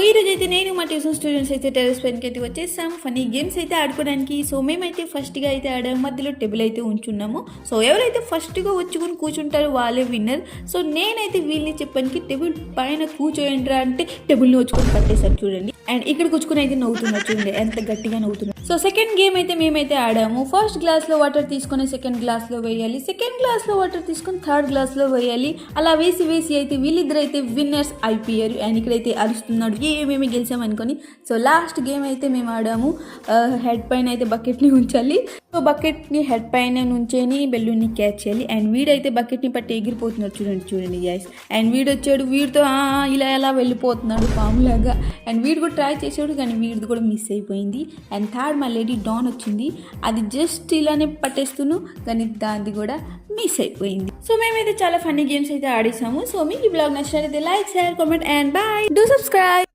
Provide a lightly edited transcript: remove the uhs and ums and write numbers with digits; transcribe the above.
ఈ రోజు అయితే నేను మా ట్యూషన్ స్టూడెంట్స్ అయితే టెర్రస్ పైనకి అయితే వచ్చేసాము ఫన్నీ గేమ్స్ అయితే ఆడుకోవడానికి. సో మేమైతే ఫస్ట్గా అయితే ఆడాము, మధ్యలో టేబుల్ అయితే ఉంచున్నాము. సో ఎవరైతే ఫస్ట్గా వచ్చుకొని కూర్చుంటారో వాళ్ళే విన్నర్. సో నేనైతే వీళ్ళని చెప్పడానికి టేబుల్ పైన కూర్చోయండిరా అంటే టేబుల్ని వచ్చుకొని పట్టేశారు చూడండి. అండ్ ఇక్కడ కూర్చుని అయితే నవ్వుతున్నారు చూడండి, ఎంత గట్టిగా నవ్వుతున్నారు. సో సెకండ్ గేమ్ అయితే మేమైతే ఆడాము. ఫస్ట్ గ్లాస్లో వాటర్ తీసుకొని సెకండ్ గ్లాస్లో వేయాలి, సెకండ్ గ్లాస్లో వాటర్ తీసుకొని థర్డ్ గ్లాస్లో వేయాలి. అలా వేసి వేసి అయితే వీళ్ళిద్దరు అయితే విన్నర్స్ అయిపోయారు. అండ్ ఇక్కడైతే అరుస్తున్నాడు ఏమేమి గెలిచామనుకొని. సో లాస్ట్ గేమ్ అయితే మేము ఆడాము. హెడ్ పైన అయితే బకెట్ని ఉంచాలి. సో బకెట్ని హెడ్ పైన నుంచేని బెలూన్ని క్యాచ్ చేయాలి. అండ్ వీడైతే బకెట్ని పట్టి ఎగిరిపోతున్నాడు చూడండి గ్యాస్. అండ్ వీడు వచ్చాడు, వీడితో ఇలా ఎలా వెళ్ళిపోతున్నాడు పాములాగా. అండ్ వీడు కూడా ట్రై చేసాడు కానీ వీడిది కూడా మిస్ అయిపోయింది. అండ్ థర్డ్ మా లేడీ డాన్ వచ్చింది, అది జస్ట్ ఇలానే పట్టేస్తున్నాను కానీ దాన్ని కూడా మిస్ అయిపోయింది. సో మేమైతే చాలా ఫన్నీ గేమ్స్ అయితే ఆడేసాము. సో మీకు ఈ బ్లాగ్ నచ్చినట్లయితే like, share, comment and bye. Do subscribe.